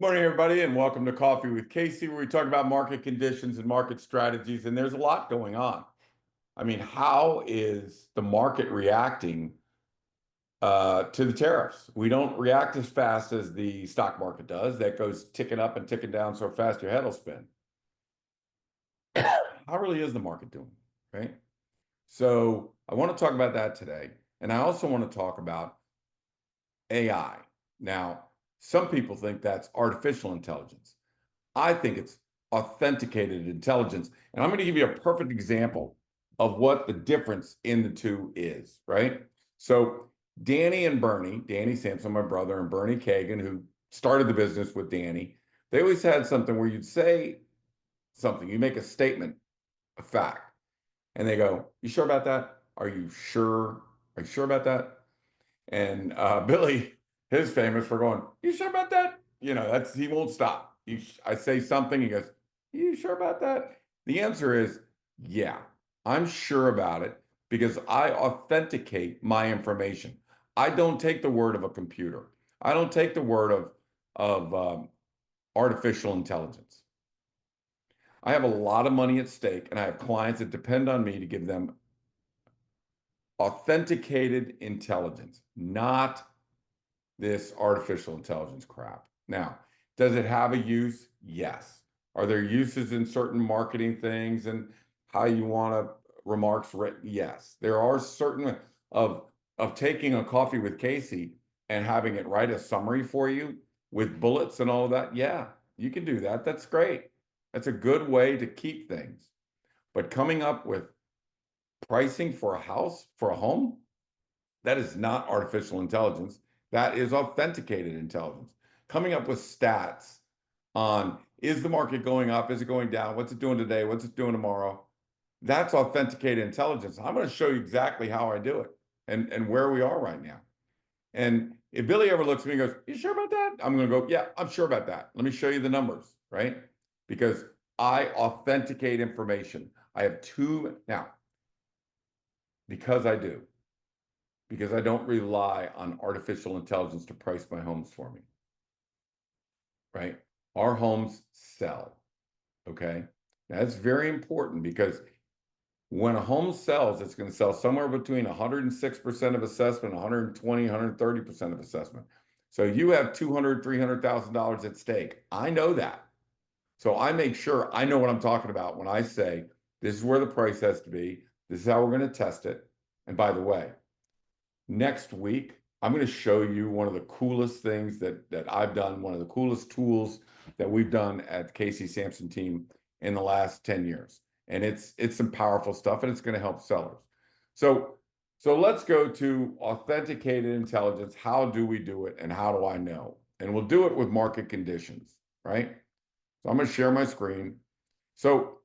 Morning, everybody, and welcome to Coffee with Casey, where we talk about market conditions and market strategies. And there's a lot going on. I mean, how is the market reacting to the tariffs? We don't react as fast as the stock market does. That goes ticking up and ticking down so fast your head will spin. How really is the market doing, right? So I want to talk about that today. And I also want to talk about AI. Now, some people think that's artificial intelligence. I think it's authenticated intelligence. And I'm going to give you a perfect example of what the difference in the two is, right? So Danny and Bernie, Danny Samson, my brother, and Bernie Kagan, who started the business with Danny, they always had something where you'd say something, you make a statement, a fact, and they go, "You sure about that? Are you sure? Are you sure about that?" And Billy is famous for going, "You sure about that?" You know, he won't stop. I say something, he goes, "You sure about that?" The answer is, yeah, I'm sure about it because I authenticate my information. I don't take the word of a computer. I don't take the word of artificial intelligence. I have a lot of money at stake, and I have clients that depend on me to give them authenticated intelligence, not this artificial intelligence crap. Now, does it have a use? Yes. Are there uses in certain marketing things and how you want to remarks written? Yes. There are certain of taking a coffee with Casey and having it write a summary for you with bullets and all of that. Yeah, you can do that. That's great. That's a good way to keep things. But coming up with pricing for a house, for a home, that is not artificial intelligence. That is authenticated intelligence. Coming up with stats on, is the market going up? Is it going down? What's it doing today? What's it doing tomorrow? That's authenticated intelligence. I'm going to show you exactly how I do it and where we are right now. And if Billy ever looks at me and goes, "You sure about that?" I'm going to go, "Yeah, I'm sure about that. Let me show you the numbers," right? Because I authenticate information. I have two now, because I do, because I don't rely on artificial intelligence to price my homes for me, right? Our homes sell, okay? That's very important because when a home sells, it's going to sell somewhere between 106% of assessment, 120, 130% of assessment. So you have $200,000, $300,000 at stake. I know that. So I make sure I know what I'm talking about when I say, this is where the price has to be. This is how we're going to test it. And by the way, next week, I'm going to show you one of the coolest things that I've done, one of the coolest tools that we've done at Casey Samson Team in the last 10 years. And it's some powerful stuff, and it's going to help sellers. So let's go to authenticated intelligence. How do we do it, and how do I know? And we'll do it with market conditions, right? So I'm going to share my screen. So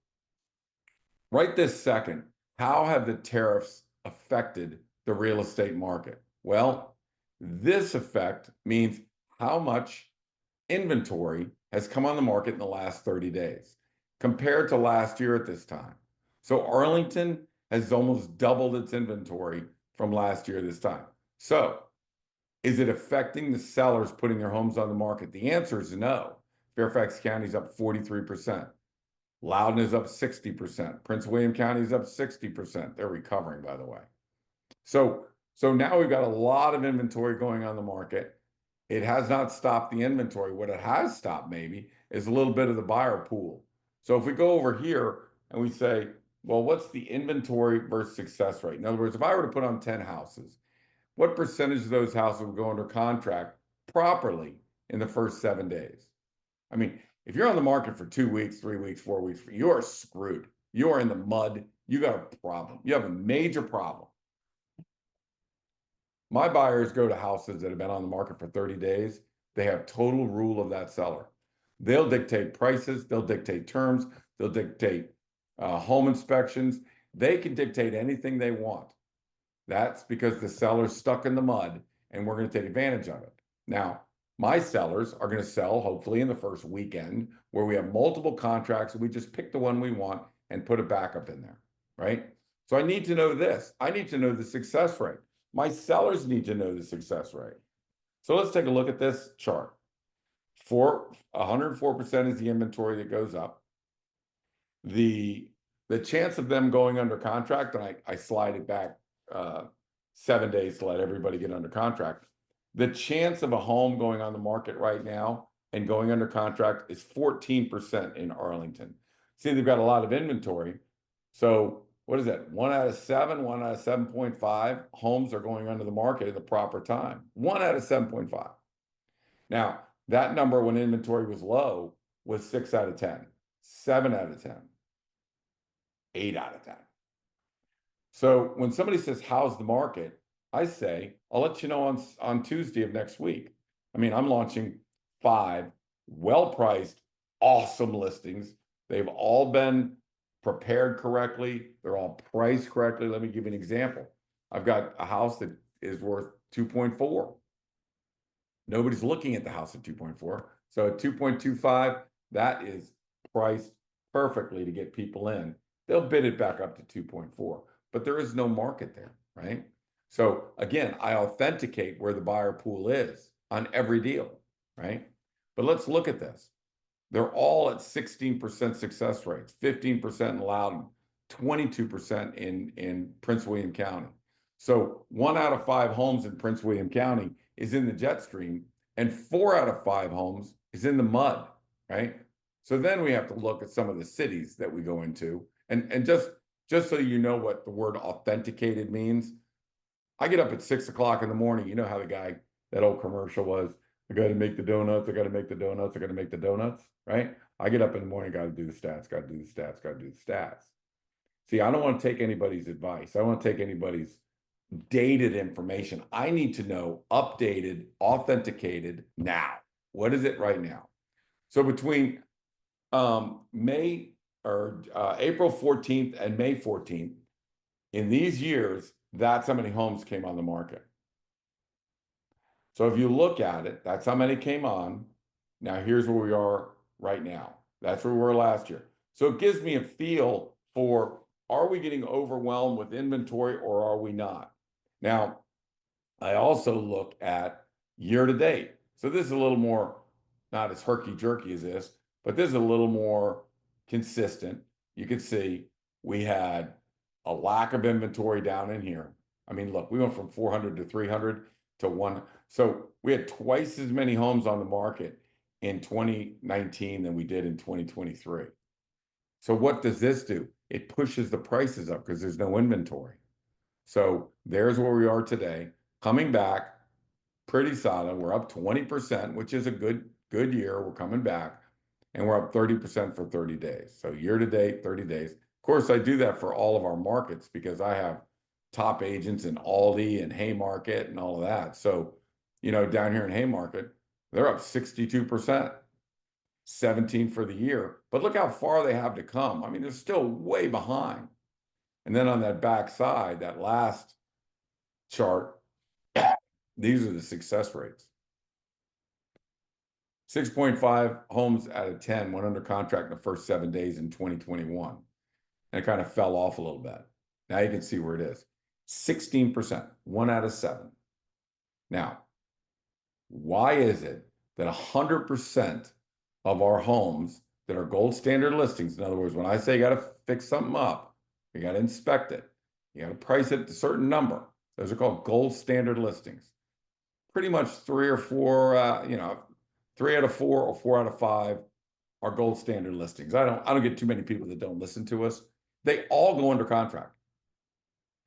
right this second, how have the tariffs affected the real estate market? Well, this effect means how much inventory has come on the market in the last 30 days compared to last year at this time. So Arlington has almost doubled its inventory from last year this time. So is it affecting the sellers putting their homes on the market? The answer is no. Fairfax County is up 43%. Loudoun is up 60%. Prince William County is up 60%. They're recovering, by the way. So now we've got a lot of inventory going on the market. It has not stopped the inventory. What it has stopped maybe is a little bit of the buyer pool. So if we go over here and we say, well, what's the inventory versus success rate? In other words, if I were to put on 10 houses, what percentage of those houses would go under contract properly in the first 7 days? I mean, if you're on the market for 2 weeks, 3 weeks, 4 weeks, you are screwed. You are in the mud. You got a problem. You have a major problem. My buyers go to houses that have been on the market for 30 days. They have total rule of that seller. They'll dictate prices. They'll dictate terms. They'll dictate home inspections. They can dictate anything they want. That's because the seller's stuck in the mud, and we're going to take advantage of it. Now, my sellers are going to sell hopefully in the first weekend where we have multiple contracts and we just pick the one we want and put a backup in there, right? So I need to know this. I need to know the success rate. My sellers need to know the success rate. So let's take a look at this chart. 104% is the inventory that goes up. The chance of them going under contract, and I slide it back 7 days to let everybody get under contract. The chance of a home going on the market right now and going under contract is 14% in Arlington. See, they've got a lot of inventory. So what is that? 1 out of 7, 1 out of 7.5 homes are going under the market at the proper time. 1 out of 7.5. Now, that number when inventory was low was 6 out of 10, 7 out of 10, 8 out of 10. So when somebody says, how's the market? I say, I'll let you know on Tuesday of next week. I mean, I'm launching 5 well-priced, awesome listings. They've all been prepared correctly. They're all priced correctly. Let me give you an example. I've got a house that is worth 2.4. Nobody's looking at the house at 2.4. So at 2.25, that is priced perfectly to get people in. They'll bid it back up to 2.4, but there is no market there, right? So again, I authenticate where the buyer pool is on every deal, right? But let's look at this. They're all at 16% success rates, 15% in Loudoun, 22% in Prince William County. So 1 out of 5 homes in Prince William County is in the jet stream, and 4 out of 5 homes is in the mud, right? So then we have to look at some of the cities that we go into. And just so you know what the word authenticated means, I get up at 6 o'clock in the morning. You know how that old commercial was, I got to make the donuts, I got to make the donuts, I got to make the donuts, right? I get up in the morning, got to do the stats, got to do the stats, got to do the stats. See, I don't want to take anybody's advice. I don't want to take anybody's dated information. I need to know updated, authenticated now. What is it right now? So between May or April 14th and May 14th, in these years, that's how many homes came on the market. So if you look at it, that's how many came on. Now here's where we are right now. That's where we were last year. So it gives me a feel for, are we getting overwhelmed with inventory or are we not? Now, I also look at year to date. So this is a little more, not as herky-jerky as this, but this is a little more consistent. You can see we had a lack of inventory down in here. I mean, look, we went from 400 to 300 to 1. So we had twice as many homes on the market in 2019 than we did in 2023. So what does this do? It pushes the prices up because there's no inventory. So there's where we are today, coming back pretty solid. We're up 20%, which is a good year. We're coming back, and we're up 30% for 30 days. So year to date, 30 days. Of course, I do that for all of our markets because I have top agents in Aldi and Haymarket and all of that. So, you know, down here in Haymarket, they're up 62%, 17 for the year. But look how far they have to come. I mean, they're still way behind. And then on that back side, that last chart, these are the success rates. 6.5 homes out of 10 went under contract in the first 7 days in 2021. And it kind of fell off a little bit. Now you can see where it is. 16%, 1 out of 7. Now, why is it that 100% of our homes that are gold standard listings, in other words, when I say you got to fix something up, you got to inspect it, you got to price it at a certain number. Those are called gold standard listings. Pretty much 3 or 4, 3 out of 4 or 4 out of 5 are gold standard listings. I don't get too many people that don't listen to us. They all go under contract.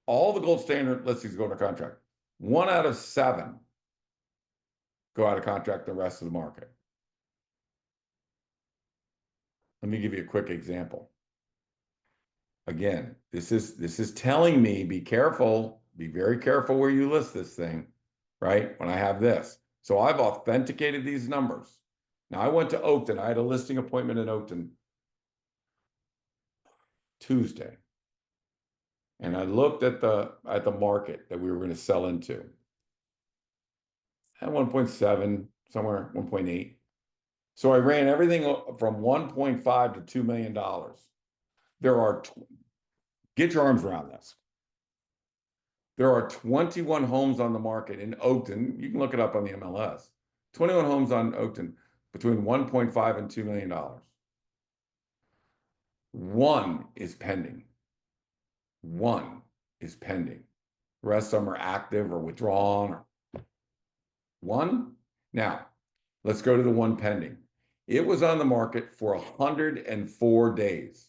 All the gold standard listings go under contract. 1 out of 7 go out of contract the rest of the market. Let me give you a quick example. Again, this is telling me, be careful, be very careful where you list this thing, right? When I have this. So I've authenticated these numbers. Now I went to Oakton. I had a listing appointment in Oakton Tuesday. And I looked at the market that we were going to sell into. At 1.7, somewhere 1.8. So I ran everything from 1.5 to $2 million. There are, get your arms around this. There are 21 homes on the market in Oakton. You can look it up on the MLS. 21 homes on Oakton. between 1.5 and $2 million. One is pending. One is pending. The rest of them are active or withdrawn. One. Now, let's go to the one pending. It was on the market for 104 days.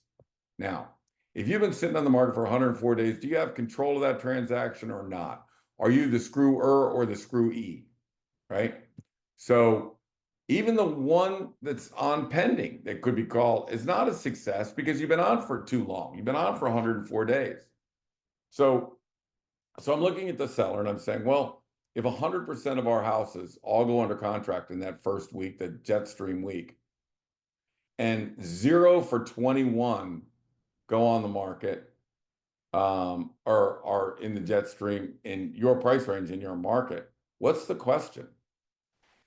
Now, if you've been sitting on the market for 104 days, do you have control of that transaction or not? Are you the screwer or the screwee, right? So even the one that's on pending that could be called is not a success because you've been on for too long. You've been on for 104 days. So I'm looking at the seller and I'm saying, well, if 100% of our houses all go under contract in that first week, the Jetstream week, and 0 for 21 go on the market, or are in the Jetstream in your price range in your market, what's the question?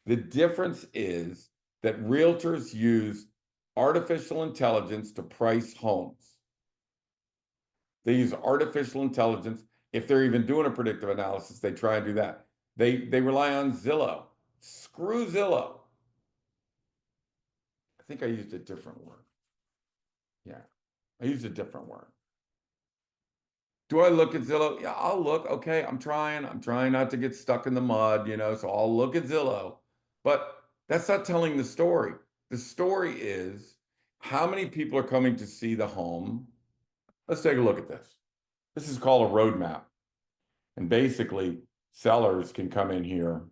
The difference is that realtors use artificial intelligence to price homes. They use artificial intelligence. If they're even doing a predictive analysis, they try and do that. They rely on Zillow. Screw Zillow. I think I used a different word. Yeah, I used a different word. Do I look at Zillow? Yeah, I'll look. Okay, I'm trying not to get stuck in the mud, so I'll look at Zillow. But that's not telling the story. The story is how many people are coming to see the home. Let's take a look at this. This is called a roadmap. And basically, sellers can come in here.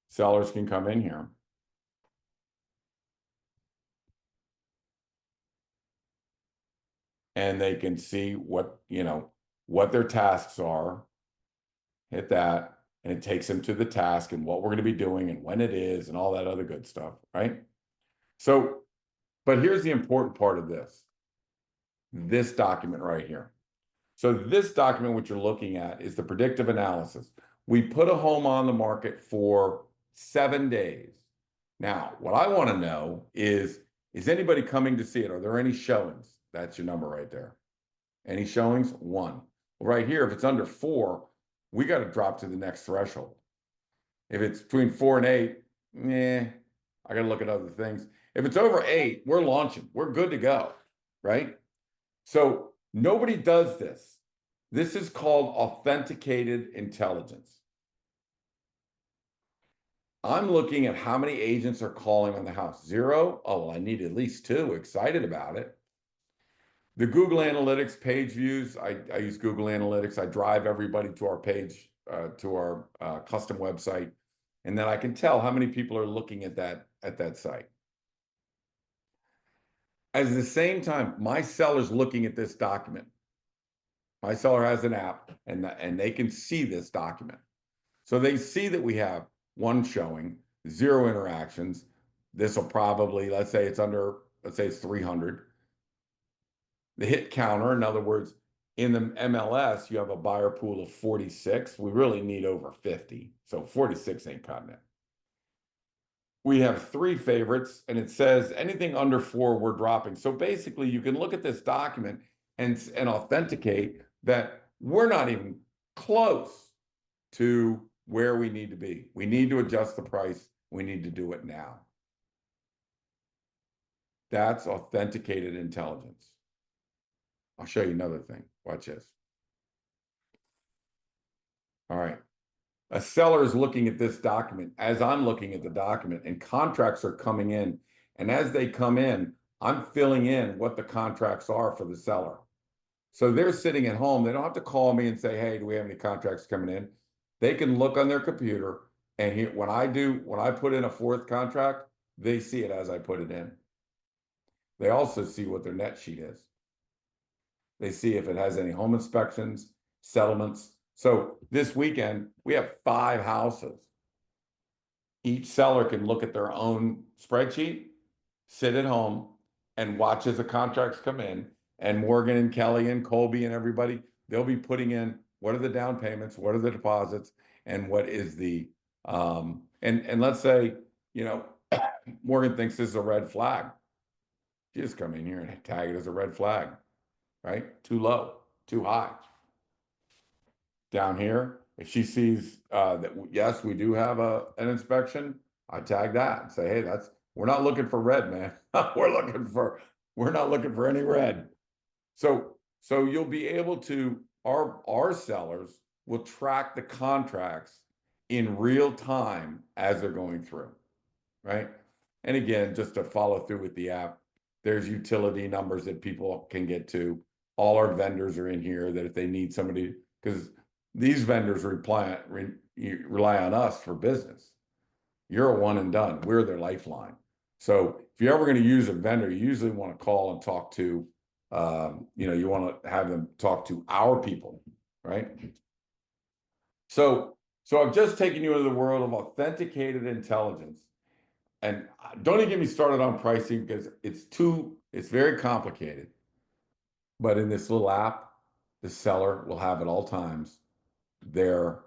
Sellers can come in here. And they can see what their tasks are. Hit that, and it takes them to the task and what we're going to be doing and when it is and all that other good stuff, right? So, but here's the important part of this document right here. So this document, what you're looking at, is the predictive analysis. We put a home on the market for 7 days. Now, what I want to know is anybody coming to see it? Are there any showings? That's your number right there. Any showings? 1. Well, right here, if it's under 4, we got to drop to the next threshold. If it's between 4 and 8, I got to look at other things. If it's over 8, we're launching. We're good to go, right? So nobody does this. This is called authenticated intelligence. I'm looking at how many agents are calling on the house. 0? Oh, well, I need at least 2. Excited about it. The Google Analytics page views, I use Google Analytics. I drive everybody to our page, to our custom website, and then I can tell how many people are looking at that site. At the same time, my seller's looking at this document. My seller has an app, and they can see this document. So they see that we have 1 showing, 0 interactions. This will probably, let's say it's 300. The hit counter, in other words, in the MLS, you have a buyer pool of 46. We really need over 50. So 46 ain't cutting it. We have 3 favorites, and it says anything under 4, we're dropping. So basically, you can look at this document and authenticate that we're not even close to where we need to be. We need to adjust the price. We need to do it now. That's authenticated intelligence. I'll show you another thing. Watch this. All right. A seller is looking at this document as I'm looking at the document, and contracts are coming in. And as they come in, I'm filling in what the contracts are for the seller. So they're sitting at home. They don't have to call me and say, hey, do we have any contracts coming in? They can look on their computer, and when I put in a 4th contract, they see it as I put it in. They also see what their net sheet is. They see if it has any home inspections, settlements. So this weekend, we have 5 houses. Each seller can look at their own spreadsheet, sit at home, and watch as the contracts come in. And Morgan and Kelly and Colby and everybody, they'll be putting in what are the down payments, what are the deposits, and what is the and let's say, Morgan thinks this is a red flag. You just come in here and tag it as a red flag, right? Too low, too high. Down here, if she sees that yes, we do have an inspection, I tag that and say, hey, we're not looking for red, man. We're not looking for any red. So you'll be able to, our sellers will track the contracts in real time as they're going through, right? And again, just to follow through with the app, there's utility numbers that people can get to. All our vendors are in here that if they need somebody, because these vendors rely on us for business. You're a one and done. We're their lifeline. So if you're ever going to use a vendor, you usually want to call and talk to, you want to have them talk to our people, right? So I've just taken you into the world of authenticated intelligence. And don't even get me started on pricing because it's very complicated. But in this little app, the seller will have at all times their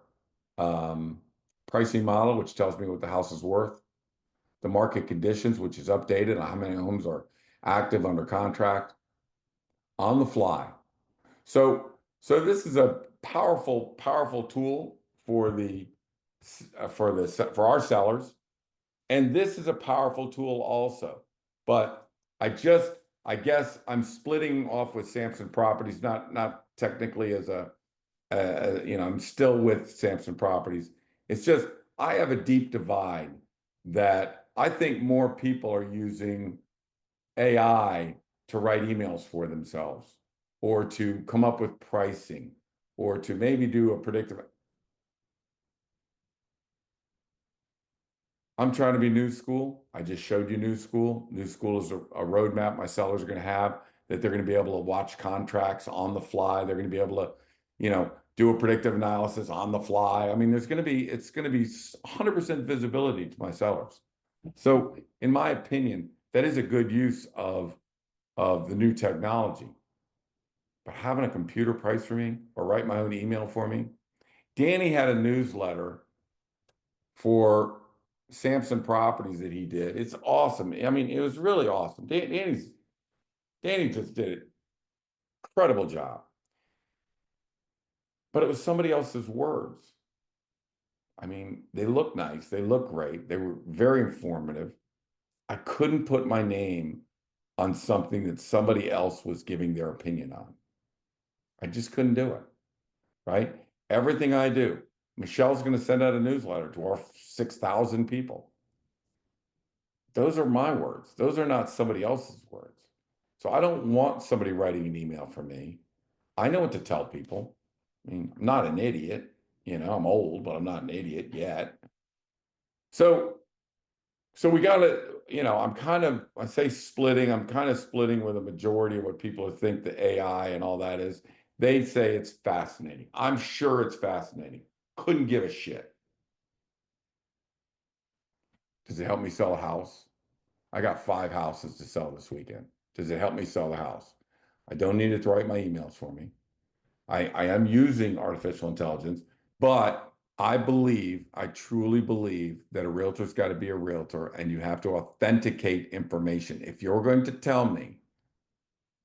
pricing model, which tells me what the house is worth, the market conditions, which is updated on how many homes are active under contract on the fly. So this is a powerful tool for for our sellers. And this is a powerful tool also. But I guess I'm splitting off with Samson Properties, not technically as I'm still with Samson Properties. It's just I have a deep divide that I think more people are using AI to write emails for themselves or to come up with pricing or to maybe do a predictive. I'm trying to be new school. I just showed you new school. New school is a roadmap my sellers are going to have that they're going to be able to watch contracts on the fly. They're going to be able to, do a predictive analysis on the fly. I mean, it's going to be 100% visibility to my sellers. So in my opinion, that is a good use of the new technology. But having a computer price for me or write my own email for me, Danny had a newsletter for Samson Properties that he did. It's awesome. I mean, it was really awesome. Danny just did an incredible job. But it was somebody else's words. I mean, they look nice. They look great. They were very informative. I couldn't put my name on something that somebody else was giving their opinion on. I just couldn't do it, right? Everything I do, Michelle's going to send out a newsletter to our 6,000 people. Those are my words. Those are not somebody else's words. So I don't want somebody writing an email for me. I know what to tell people. I mean, I'm not an idiot. I'm old, but I'm not an idiot yet. So we got to, I say splitting, I'm kind of splitting with a majority of what people think the AI and all that is. They say it's fascinating. I'm sure it's fascinating. Couldn't give a shit. Does it help me sell a house? I got 5 houses to sell this weekend. Does it help me sell the house? I don't need it to write my emails for me. I am using artificial intelligence, but I truly believe that a realtor's got to be a realtor and you have to authenticate information. If you're going to tell me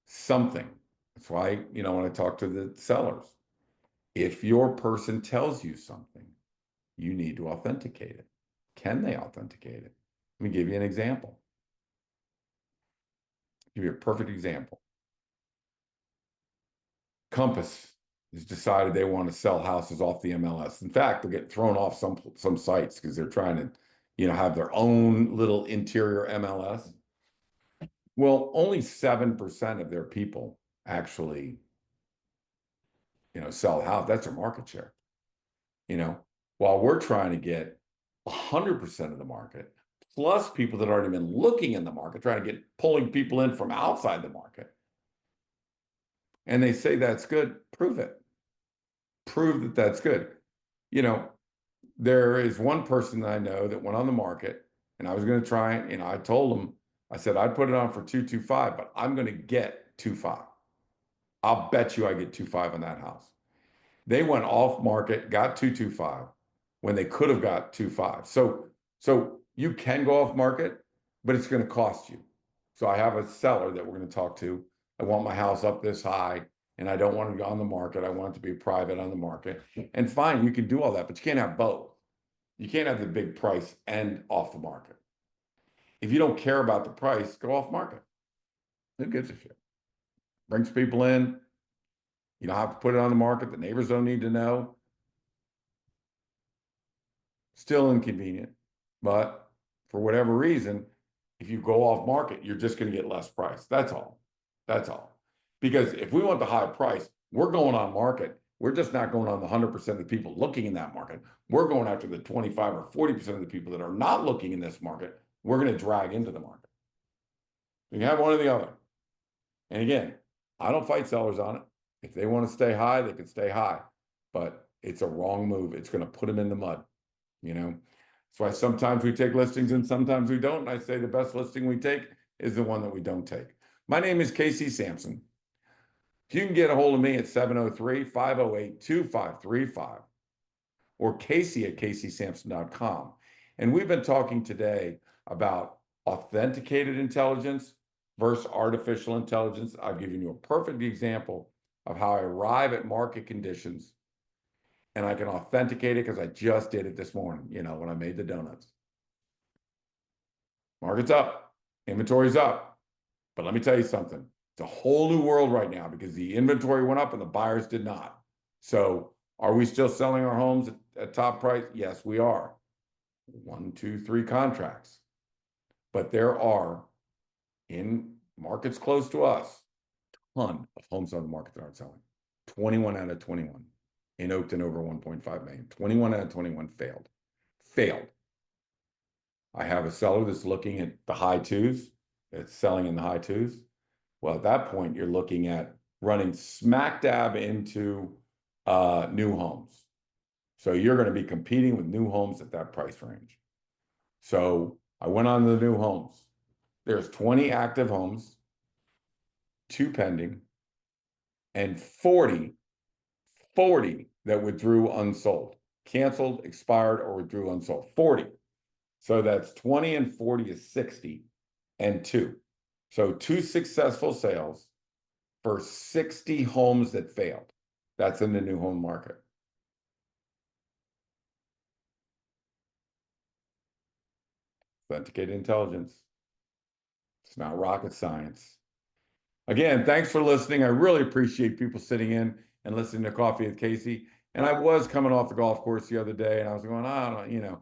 something, that's why, when I talk to the sellers, if your person tells you something, you need to authenticate it. Can they authenticate it? Let me give you an example. Give you a perfect example. Compass has decided they want to sell houses off the MLS. In fact, they'll get thrown off some sites because they're trying to, have their own little interior MLS. Well, only 7% of their people actually, sell the house. That's their market share. While we're trying to get 100% of the market, plus people that aren't even looking in the market, trying to pulling people in from outside the market. And they say that's good. Prove it. Prove that that's good. There is one person that I know that went on the market and I was going to try it. I told him, I said, I'd put it on for 225, but I'm going to get 25. I'll bet you I get 25 on that house. They went off market, got 225 when they could have got 25. So you can go off market, but it's going to cost you. So I have a seller that we're going to talk to. I want my house up this high and I don't want to go on the market. I want it to be private on the market. And fine, you can do all that, but you can't have both. You can't have the big price and off the market. If you don't care about the price, go off market. Who gives a shit? Brings people in. You don't have to put it on the market. The neighbors don't need to know. Still inconvenient. But for whatever reason, if you go off market, you're just going to get less price. That's all. That's all. Because if we want the high price, we're going on market. We're just not going on the 100% of the people looking in that market. We're going after the 25 or 40% of the people that are not looking in this market. We're going to drag into the market. You can have one or the other. And again, I don't fight sellers on it. If they want to stay high, they can stay high. But it's a wrong move. It's going to put them in the mud. That's why sometimes we take listings and sometimes we don't. And I say the best listing we take is the one that we don't take. My name is Casey Samson. If you can get a hold of me at 703-508-2535 or Casey at CaseySamson.com. And we've been talking today about authenticated intelligence versus artificial intelligence. I've given you a perfect example of how I arrive at market conditions, and I can authenticate it because I just did it this morning, when I made the donuts. Market's up, inventory's up. But let me tell you something. It's a whole new world right now because the inventory went up and the buyers did not. So are we still selling our homes at top price? Yes, we are. 1, 2, 3 contracts. But there are, in markets close to us, a ton of homes on the market that aren't selling. 21 out of 21. In Oakton, over 1.5 million. 21 out of 21 failed. Failed. I have a seller that's looking at the high twos. It's selling in the high twos. Well, at that point, you're looking at running smack dab into new homes. So you're going to be competing with new homes at that price range. So I went on the new homes. There's 20 active homes, 2 pending, and 40 that withdrew unsold, canceled, expired, or withdrew unsold. 40. So that's 20 and 40 is 60 and 2. So 2 successful sales for 60 homes that failed. That's in the new home market. Authenticated intelligence. It's not rocket science. Again, thanks for listening. I really appreciate people sitting in and listening to Coffee with Casey. And I was coming off the golf course the other day, and I was going, I don't know,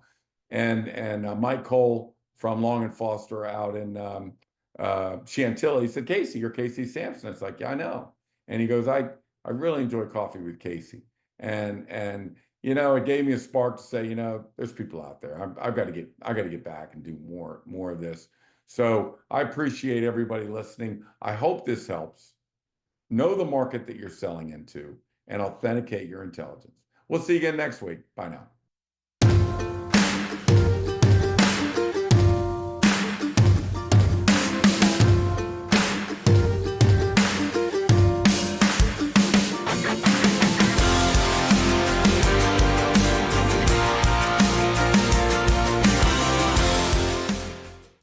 and Mike Cole from Long and Foster out in Chantilly said, Casey, you're Casey Samson. It's like, yeah, I know. And he goes, I really enjoy Coffee with Casey. And it gave me a spark to say, there's people out there. I got to get back and do more of this. So I appreciate everybody listening. I hope this helps. Know the market that you're selling into and authenticate your intelligence. We'll see you again next week. Bye now.